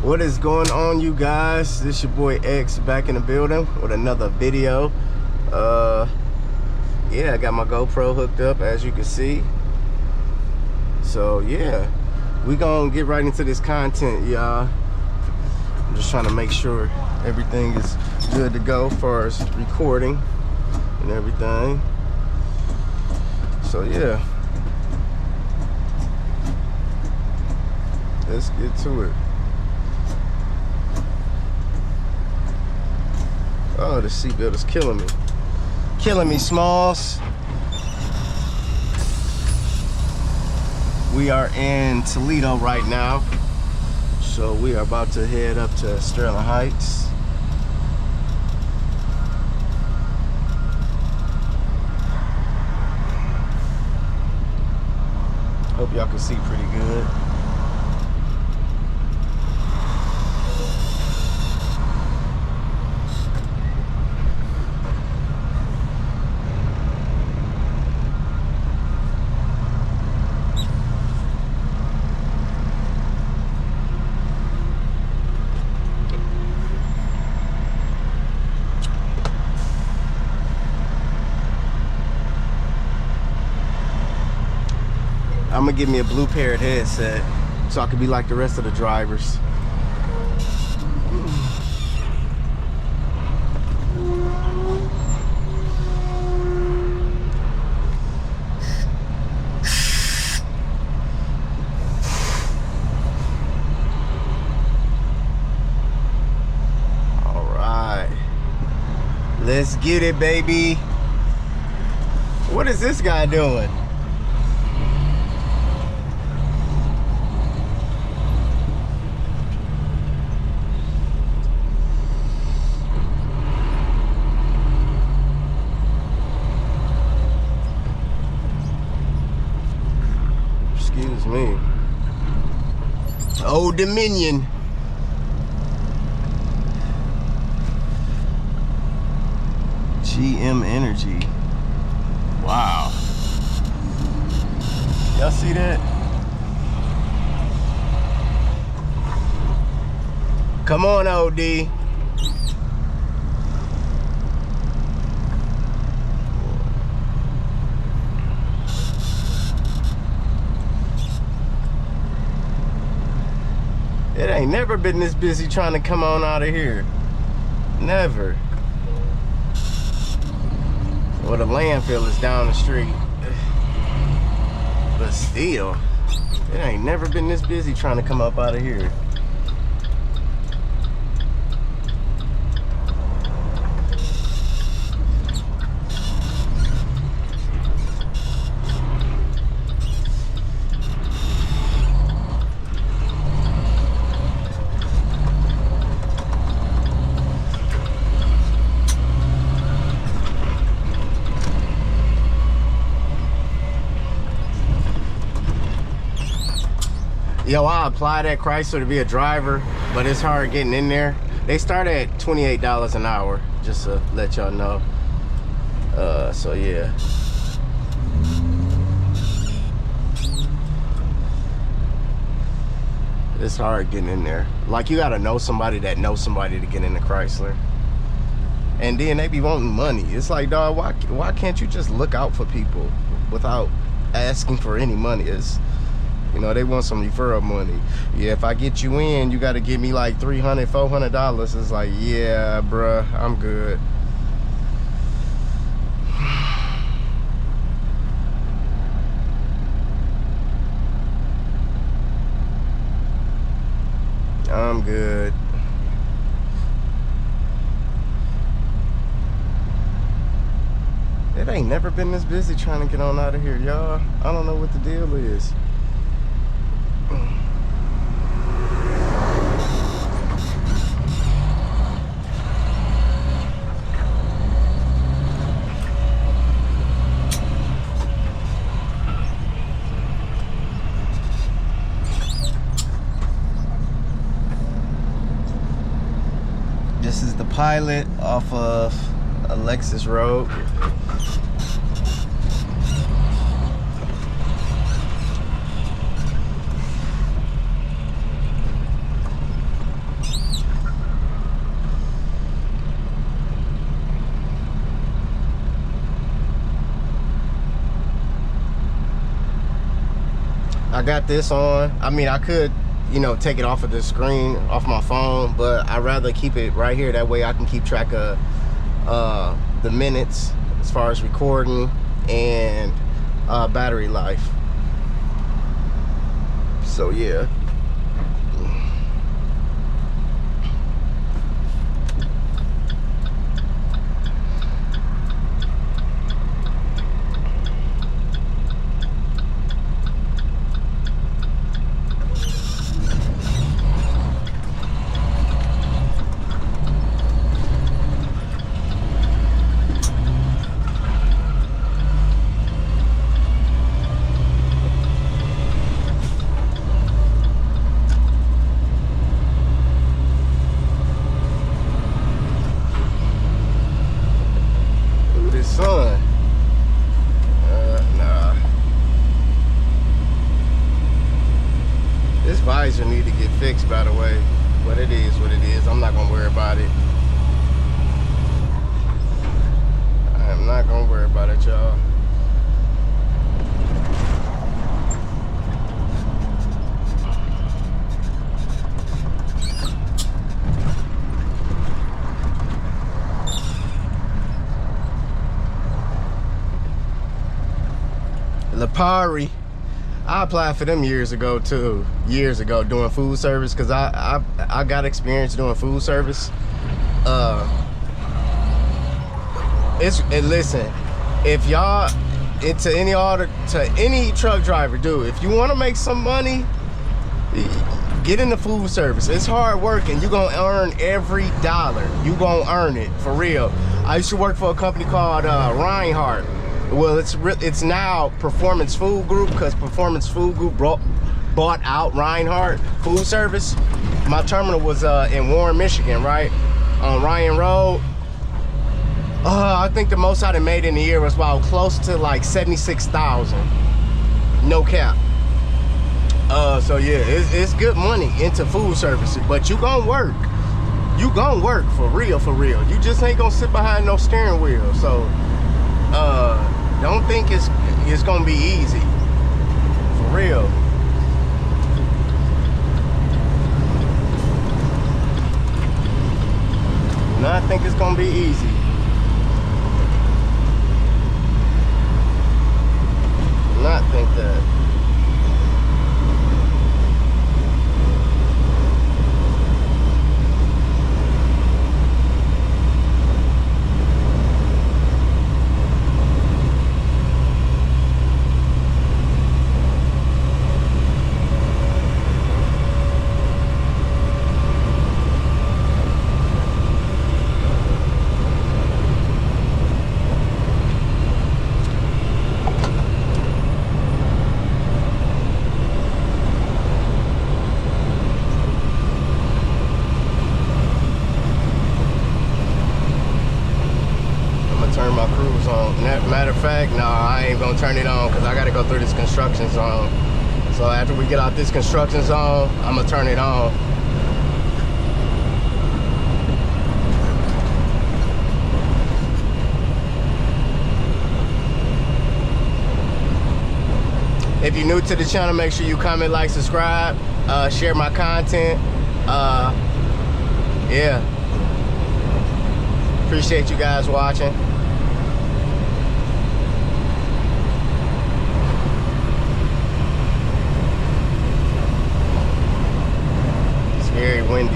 What is going on, you guys? This your boy X back in the building with another video. Yeah, I got my GoPro hooked up, as you can see. So yeah, we gonna get right into this content, y'all. I'm just trying to make sure everything is good to go for us recording and everything. So yeah, let's get to it. Oh, the seatbelt is killing me. Killing me, Smalls. We are in Toledo right now. So we are about to head up to Sterling Heights. Hope y'all can see pretty good. I'm gonna give me a blue paired headset so I can be like the rest of the drivers. All right, let's get it, baby. What is this guy doing? Excuse me. Old Dominion. GM Energy. Wow. Y'all see that? Come on, OD. It ain't never been this busy trying to come on out of here. Never. Well, the landfill is down the street. But still, it ain't never been this busy trying to come up out of here. Yo, I applied at Chrysler to be a driver, but it's hard getting in there. They start at $28 an hour, just to let y'all know. So yeah. It's hard getting in there. Like, you gotta know somebody that knows somebody to get into Chrysler. And then they be wanting money. It's like, dog, why can't you just look out for people without asking for any money? It's, you know, they want some referral money. Yeah, if I get you in, you got to give me like $300, $400. It's like, yeah, bruh, I'm good. I'm good. It ain't never been this busy trying to get on out of here, y'all. I don't know what the deal is. This is the Pilot off of Alexis Road. I got this on. I mean, I could, you know, take it off of the screen, off my phone, but I'd rather keep it right here. That way I can keep track of the minutes as far as recording and battery life. So yeah. Sun. Nah. This visor need to get fixed, by the way. But it is what it is. I'm not gonna worry about it. I am not gonna worry about it, y'all. Lapari, I applied for them years ago too. Years ago, doing food service, because I got experience doing food service. Listen, if y'all into any order to any truck driver, dude, if you want to make some money, get into food service. It's hard work, and you're gonna earn every dollar. You gonna earn it for real. I used to work for a company called Reinhardt. Well, it's now Performance Food Group, because Performance Food Group bought out Reinhardt Food Service. My terminal was in Warren, Michigan, right? On Ryan Road. I think the most I'd have made in a year was about close to like 76,000. No cap. So yeah, it's good money into food services, but you gonna work. You gonna work for real, for real. You just ain't gonna sit behind no steering wheel. So don't think it's gonna be easy, for real. No, I think it's gonna be easy. Not think that. Turn my cruise on. Matter of fact, no, I ain't gonna turn it on because I gotta go through this construction zone. So after we get out this construction zone, I'm gonna turn it on. If you're new to the channel, make sure you comment, like, subscribe, share my content. Yeah. Appreciate you guys watching. Very windy.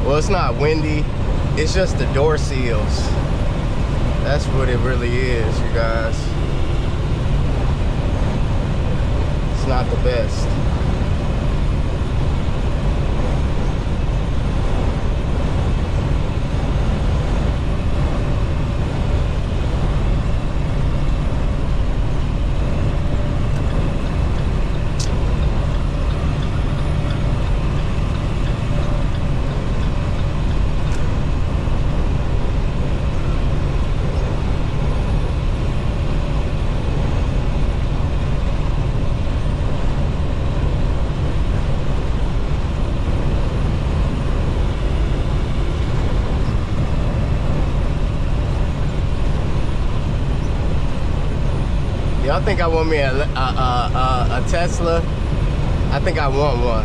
Well, it's not windy, it's just the door seals. That's what it really is, you guys. It's not the best. Y'all think I want me a Tesla? I think I want one.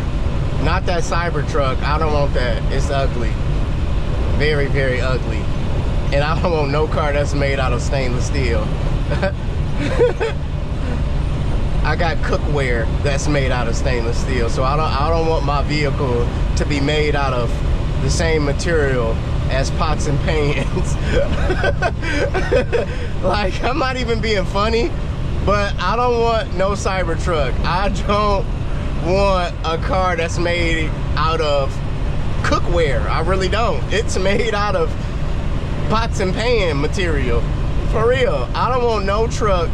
Not that Cybertruck. I don't want that. It's ugly. Very, very ugly. And I don't want no car that's made out of stainless steel. I got cookware that's made out of stainless steel, so I don't want my vehicle to be made out of the same material as pots and pans. Like, I'm not even being funny, but I don't want no Cybertruck. I don't want a car that's made out of cookware. I really don't. It's made out of pots and pan material. For real. I don't want no truck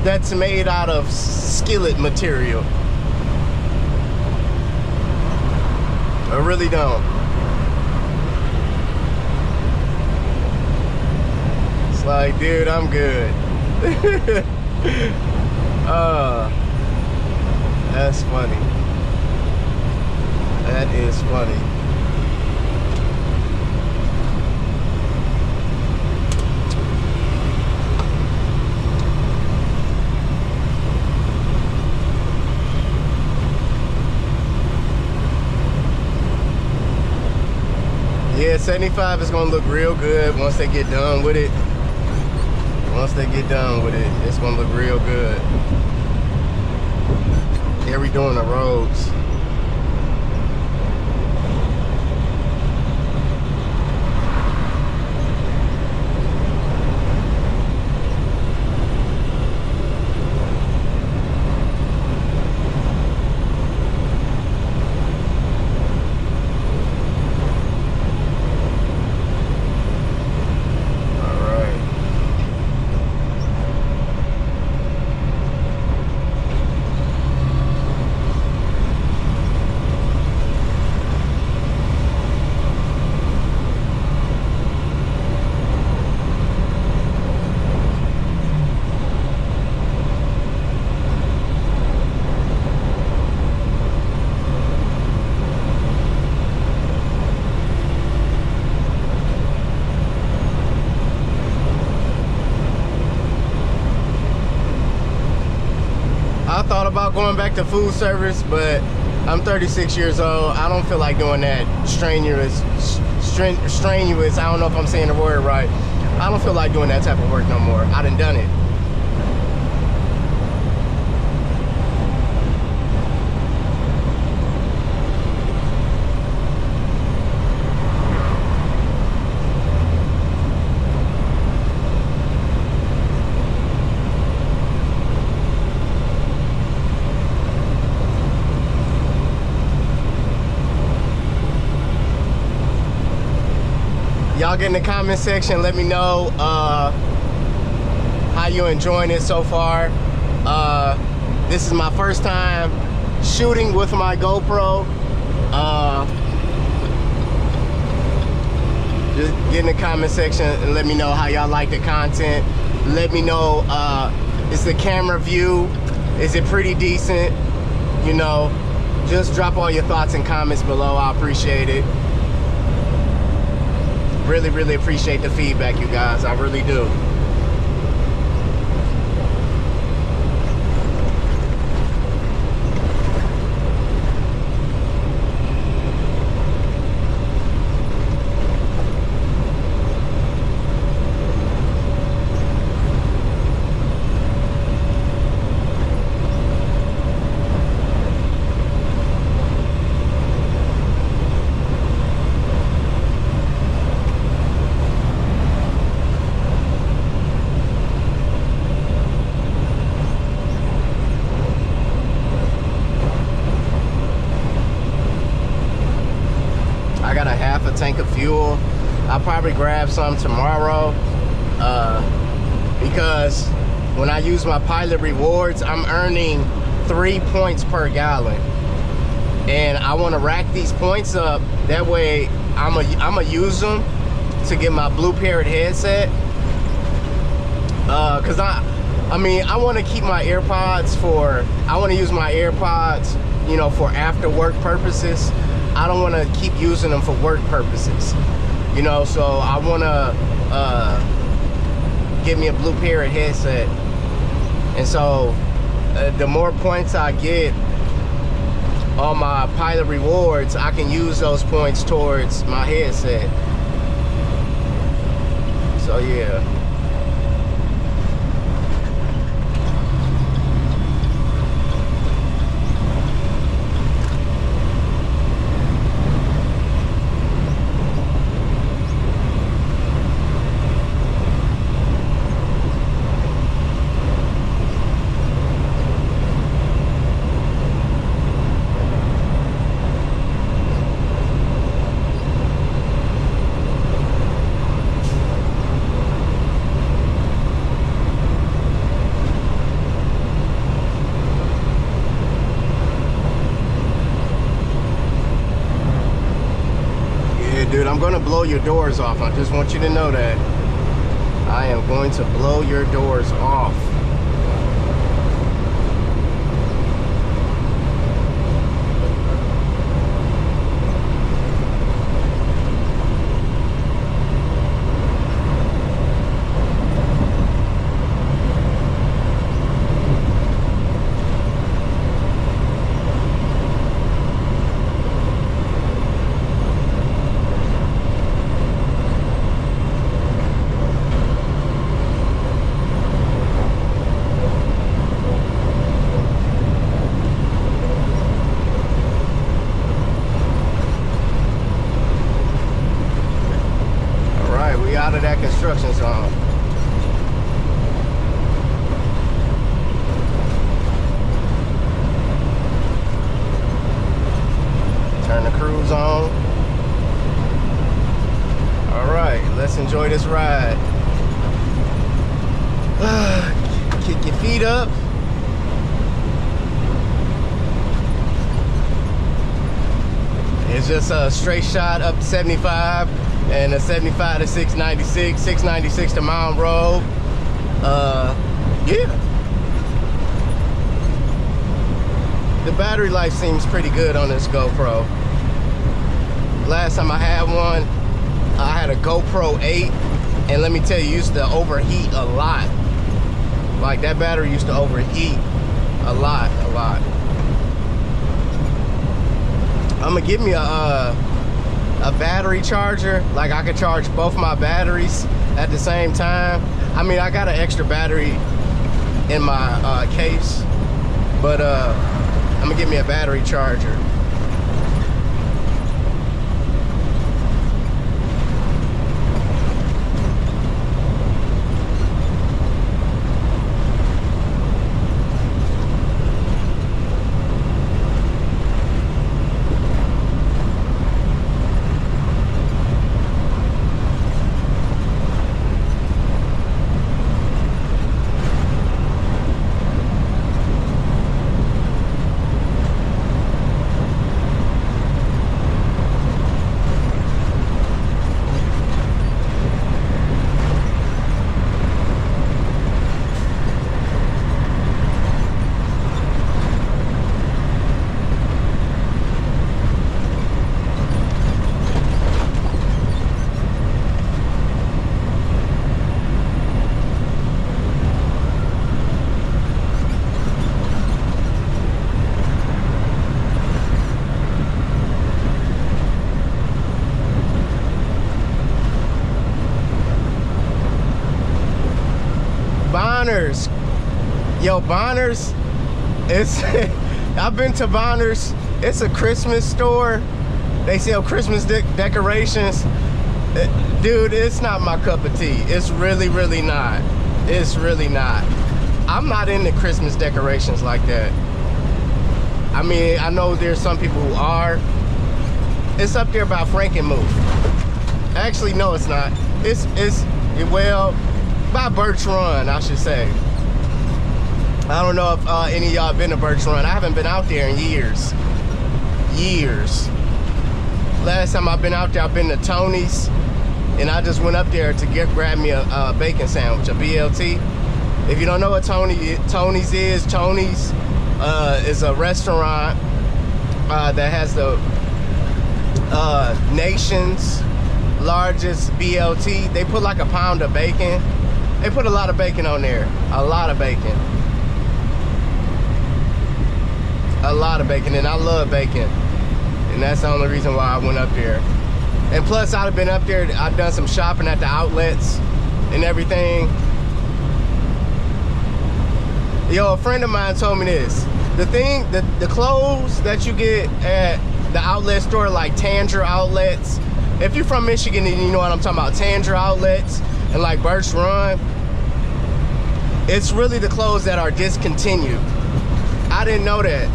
that's made out of skillet material. I really don't. It's like, dude, I'm good. That's funny. That is funny. Yeah, 75 is gonna look real good once they get done with it. Once they get done with it, it's gonna look real good. They're redoing the roads. I thought about going back to food service, but I'm 36 years old. I don't feel like doing that strenuous, I don't know if I'm saying the word right. I don't feel like doing that type of work no more. I done it. Y'all get in the comment section, let me know how you enjoying it so far. This is my first time shooting with my GoPro. Just get in the comment section and let me know how y'all like the content. Let me know, is the camera view, is it pretty decent? You know, just drop all your thoughts and comments below. I appreciate it. Really, really appreciate the feedback, you guys. I really do. I got a half a tank of fuel. I'll probably grab some tomorrow because when I use my pilot rewards, I'm earning 3 points per gallon, and I want to rack these points up. That way I'm a use them to get my Blue Parrot headset, because I mean I want to keep my AirPods I want to use my AirPods, you know, for after work purposes. I don't want to keep using them for work purposes, you know, so I want to get me a Blue Parrot headset And so the more points I get on my pilot rewards, I can use those points towards my headset. So yeah. Dude, I'm gonna blow your doors off. I just want you to know that. I am going to blow your doors off. Out of that construction zone. Turn the cruise on. All right, let's enjoy this ride. Kick your feet up. It's just a straight shot up to 75. And a 75 to 696, 696 to Mountain Road. Yeah. The battery life seems pretty good on this GoPro. Last time I had one, I had a GoPro 8, and let me tell you, it used to overheat a lot. Like, that battery used to overheat a lot. I'm gonna give me a battery charger. Like, I could charge both my batteries at the same time. I mean, I got an extra battery in my case, but I'm gonna get me a battery charger. Bonners. Yo, Bonners, it's I've been to Bonners. It's a Christmas store. They sell Christmas decorations. Dude, it's not my cup of tea. It's really not. It's really not. I'm not into Christmas decorations like that. I mean, I know there's some people who are. It's up there by Frankenmuth. Actually, no, it's not. It's well, by Birch Run, I should say. I don't know if any of y'all been to Birch Run. I haven't been out there in years. Last time I've been out there, I've been to Tony's, and I just went up there to grab me a bacon sandwich, a BLT. If you don't know what Tony's is is a restaurant that has the nation's largest BLT. They put like a pound of bacon. They put a lot of bacon on there, a lot of bacon. A lot of bacon, and I love bacon. And that's the only reason why I went up there. And plus, I'd have been up there, I've done some shopping at the outlets and everything. Yo, a friend of mine told me this. The clothes that you get at the outlet store, like Tanger outlets. If you're from Michigan, then you know what I'm talking about. Tanger outlets and like Birch Run. It's really the clothes that are discontinued. I didn't know that.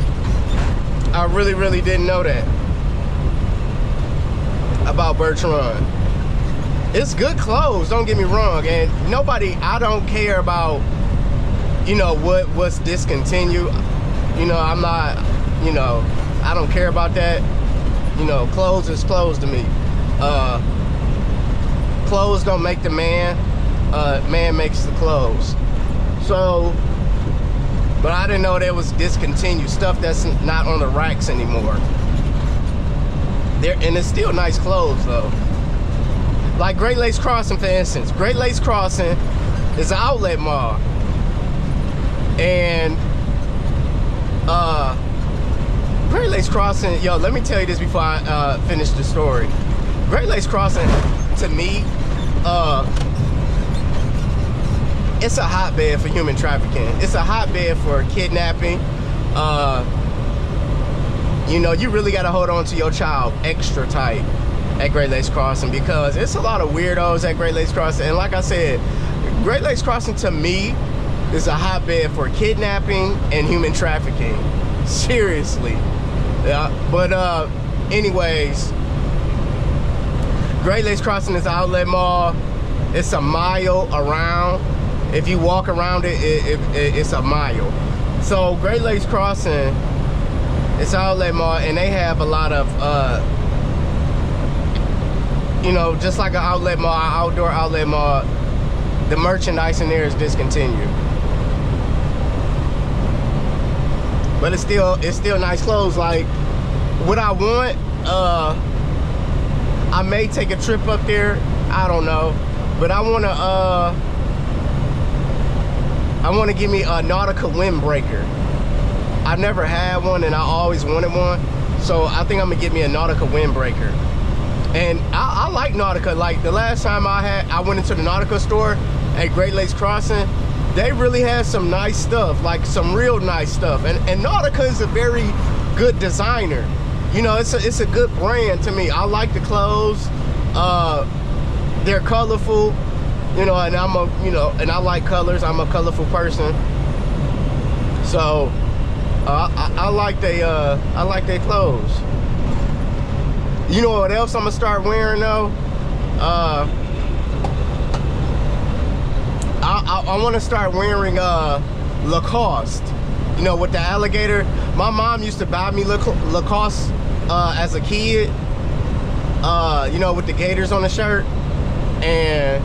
I really, really didn't know that about Birch Run. It's good clothes, don't get me wrong, and I don't care about, you know, what's discontinued. You know, I'm not, you know, I don't care about that. You know, clothes is clothes to me. Clothes don't make the man, man makes the clothes. So, but I didn't know there was discontinued stuff that's not on the racks anymore. And it's still nice clothes though. Like Great Lakes Crossing, for instance. Great Lakes Crossing is an outlet mall. And Great Lakes Crossing, yo, let me tell you this before I finish the story. Great Lakes Crossing, to me, it's a hotbed for human trafficking. It's a hotbed for kidnapping. You know, you really got to hold on to your child extra tight at Great Lakes Crossing, because it's a lot of weirdos at Great Lakes Crossing. And like I said, Great Lakes Crossing to me is a hotbed for kidnapping and human trafficking. Seriously. But anyways, Great Lakes Crossing is an outlet mall. It's a mile around. If you walk around it, it's a mile. So Great Lakes Crossing, it's an outlet mall, and they have a lot of, you know, just like an outlet mall, an outdoor outlet mall, the merchandise in there is discontinued. But it's still nice clothes. Like, what I want, I may take a trip up there, I don't know, but I want to give me a Nautica windbreaker. I never had one, and I always wanted one, so I think I'm gonna get me a Nautica windbreaker. And I like Nautica. Like the last time I went into the Nautica store at Great Lakes Crossing, they really had some nice stuff, like some real nice stuff. And Nautica is a very good designer. You know, it's a good brand to me. I like the clothes. They're colorful. You know, and and I like colors. I'm a colorful person. So I like they clothes. You know what else I'm gonna start wearing though? I want to start wearing Lacoste. You know, with the alligator. My mom used to buy me Lacoste as a kid. You know, with the gators on the shirt. And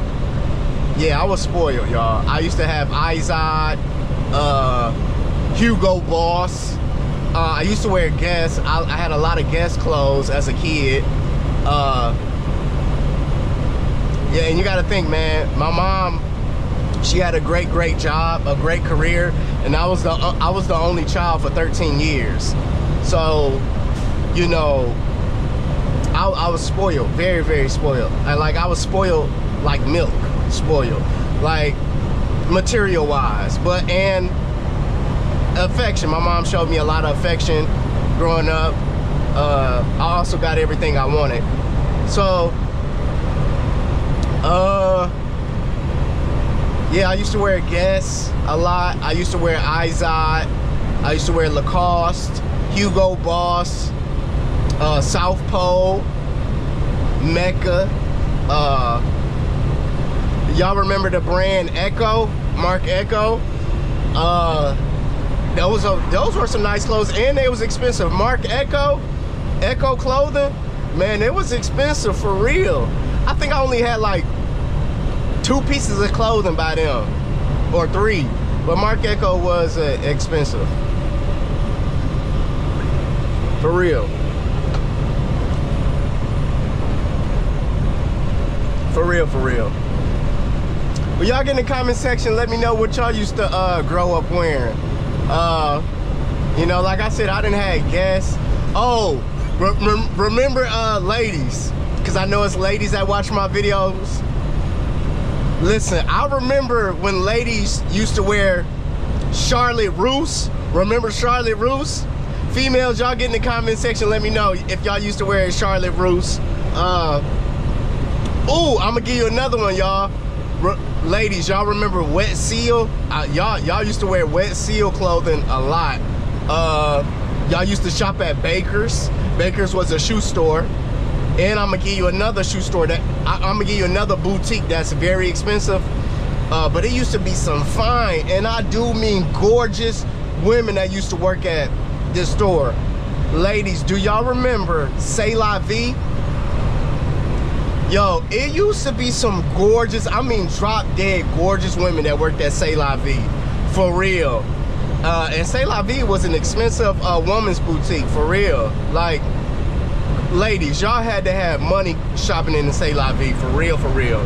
yeah, I was spoiled, y'all. I used to have Izod, Hugo Boss. I used to wear Guess. I had a lot of Guess clothes as a kid. Yeah, and you got to think, man. My mom, she had a great job, a great career, and I was the only child for 13 years. So, you know, I was spoiled, very spoiled. I was spoiled like milk, spoiled, like material-wise, and affection. My mom showed me a lot of affection growing up. I also got everything I wanted. So, yeah, I used to wear Guess a lot. I used to wear Izod. I used to wear Lacoste, Hugo Boss, South Pole, Mecca. Y'all remember the brand Echo, Mark Echo? Those were some nice clothes, and they was expensive. Mark Echo clothing, man, it was expensive for real. I think I only had like 2 pieces of clothing by them, or 3, but Mark Echo was expensive. For real. For real. Well, y'all get in the comment section, let me know what y'all used to grow up wearing. You know, like I said, I didn't have guests. Oh, remember ladies, because I know it's ladies that watch my videos. Listen, I remember when ladies used to wear Charlotte Russe. Remember Charlotte Russe? Females, y'all get in the comment section, let me know if y'all used to wear Charlotte Russe. Ooh, I'm gonna give you another one, y'all. Ladies, y'all remember Wet Seal? Y'all used to wear Wet Seal clothing a lot. Y'all used to shop at Baker's. Baker's was a shoe store. And I'm gonna give you another shoe store that I'm gonna give you another boutique that's very expensive. But it used to be some fine, and I do mean gorgeous women that used to work at this store. Ladies, do y'all remember C'est La Vie? Yo, it used to be some gorgeous, I mean drop dead gorgeous women that worked at C'est La Vie, for real. And C'est La Vie was an expensive woman's boutique, for real. Like, ladies, y'all had to have money shopping in the C'est La Vie, for real, for real.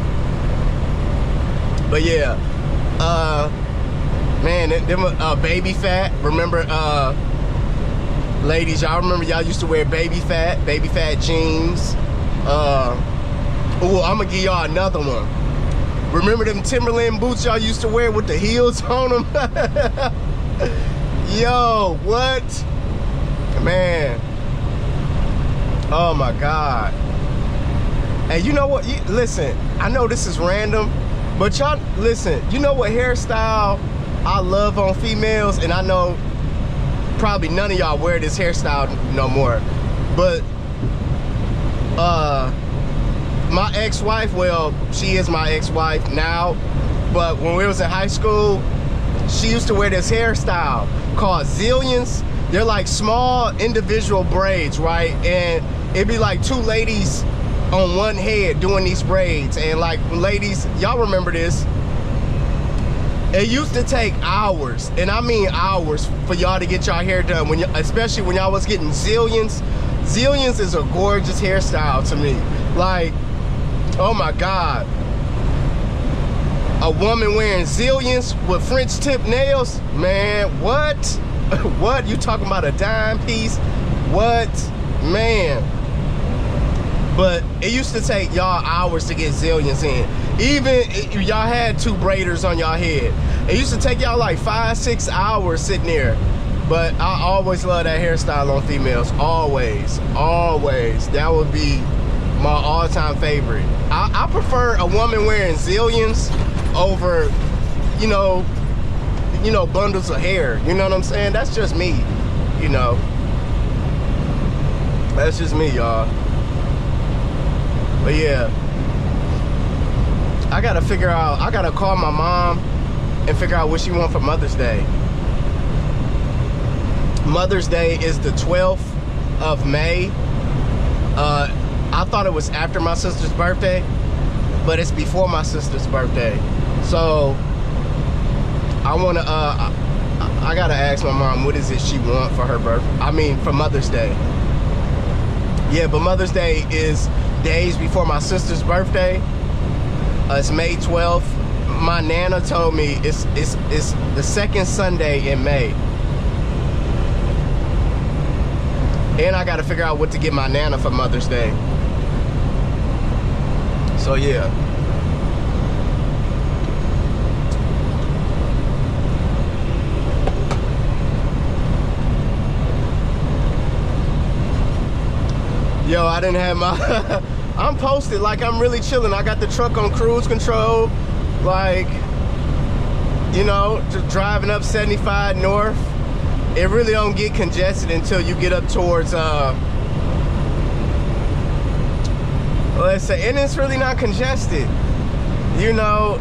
But yeah, man, them baby fat. Remember, ladies, y'all remember y'all used to wear baby fat jeans. Oh, I'm gonna give y'all another one. Remember them Timberland boots y'all used to wear with the heels on them? Yo, what? Man. Oh my God. Hey, you know what? Listen, I know this is random, but y'all, listen, you know what hairstyle I love on females? And I know probably none of y'all wear this hairstyle no more, but my ex-wife, well, she is my ex-wife now, but when we was in high school, she used to wear this hairstyle called zillions. They're like small individual braids, right? And it'd be like two ladies on one head doing these braids. And like, ladies, y'all remember this. It used to take hours, and I mean hours, for y'all to get y'all hair done, when especially when y'all was getting zillions. Zillions is a gorgeous hairstyle to me. Like, oh my God. A woman wearing zillions with French tip nails? Man, what? What? You talking about a dime piece? What? Man. But it used to take y'all hours to get zillions in. Even if y'all had two braiders on y'all head, it used to take y'all like 5-6 hours sitting there. But I always love that hairstyle on females. Always. Always. That would be my all-time favorite. I prefer a woman wearing zillions over, you know, bundles of hair. You know what I'm saying? That's just me, you know. That's just me, y'all. But yeah, I gotta figure out, I gotta call my mom and figure out what she wants for Mother's Day. Mother's Day is the 12th of May. I thought it was after my sister's birthday, but it's before my sister's birthday. So I wanna, I gotta ask my mom, what is it she want for her birthday? I mean, for Mother's Day. Yeah, but Mother's Day is days before my sister's birthday. It's May 12th. My Nana told me it's the second Sunday in May. And I gotta figure out what to get my Nana for Mother's Day. So yeah. Yo, I didn't have my I'm posted, like I'm really chilling. I got the truck on cruise control, like, you know, just driving up 75 north. It really don't get congested until you get up towards let's say, and it's really not congested, you know.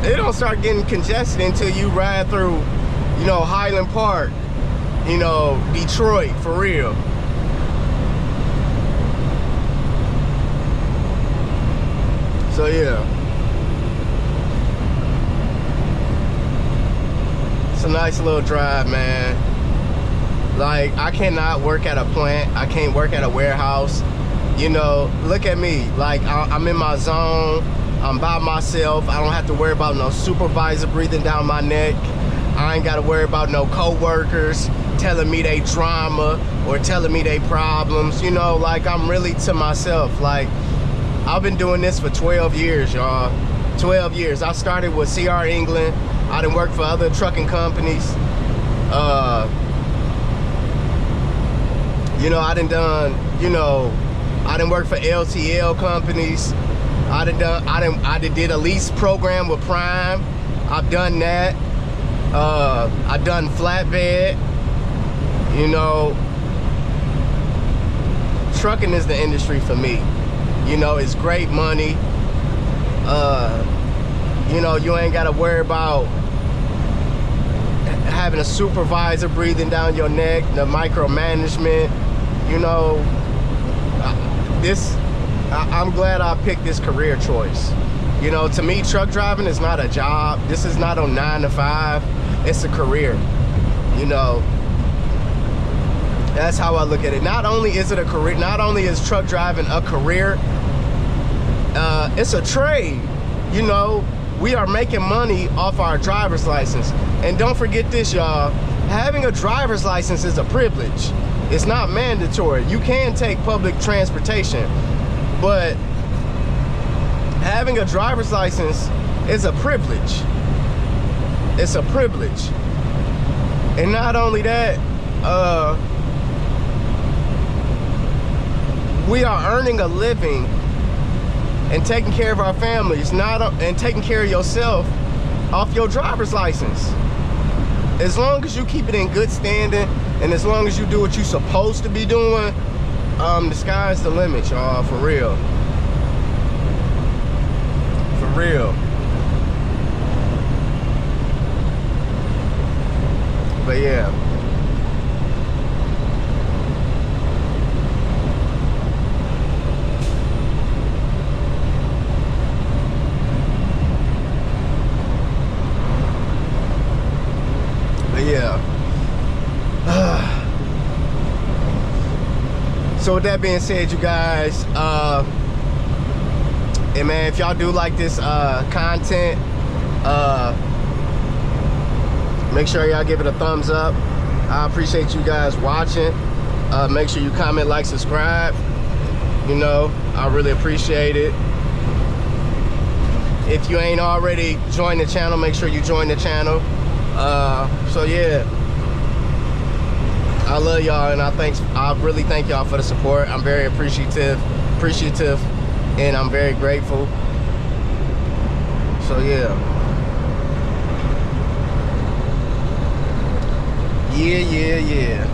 It don't start getting congested until you ride through, you know, Highland Park, you know, Detroit, for real. So yeah, it's a nice little drive, man. Like, I cannot work at a plant, I can't work at a warehouse. You know, look at me, like I'm in my zone, I'm by myself. I don't have to worry about no supervisor breathing down my neck. I ain't gotta worry about no co-workers. telling me they drama or telling me they problems. You know, like, I'm really to myself. Like, I've been doing this for 12 years, y'all. 12 years. I started with CR England. I done worked for other trucking companies. You know, I done worked for LTL companies. I did a lease program with Prime. I've done that. I've done flatbed. You know, trucking is the industry for me. You know, it's great money. You know, you ain't gotta worry about having a supervisor breathing down your neck, the micromanagement. You know, I'm glad I picked this career choice. You know, to me, truck driving is not a job. This is not a 9 to 5. It's a career. You know, that's how I look at it. Not only is it a career, not only is truck driving a career, it's a trade. You know, we are making money off our driver's license. And don't forget this, y'all. Having a driver's license is a privilege. It's not mandatory. You can take public transportation, but having a driver's license is a privilege. It's a privilege. And not only that, we are earning a living and taking care of our families, and taking care of yourself off your driver's license. As long as you keep it in good standing, and as long as you do what you're supposed to be doing, the sky's the limit, y'all, for real. For real. But yeah. Yeah. So with that being said, you guys, and man, if y'all do like this content, make sure y'all give it a thumbs up. I appreciate you guys watching. Make sure you comment, like, subscribe. You know, I really appreciate it. If you ain't already joined the channel, make sure you join the channel. So yeah, I love y'all, and I really thank y'all for the support. I'm very appreciative, and I'm very grateful. So yeah, yeah.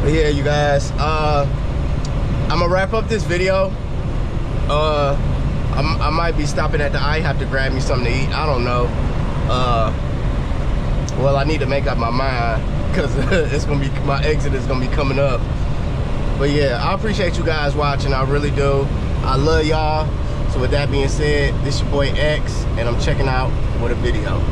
Yeah, you guys, I'm gonna wrap up this video. I might be stopping at the IHOP to grab me something to eat. I don't know. Well, I need to make up my mind, because it's gonna be, my exit is gonna be coming up. But yeah, I appreciate you guys watching. I really do. I love y'all. So with that being said, this your boy X, and I'm checking out with a video.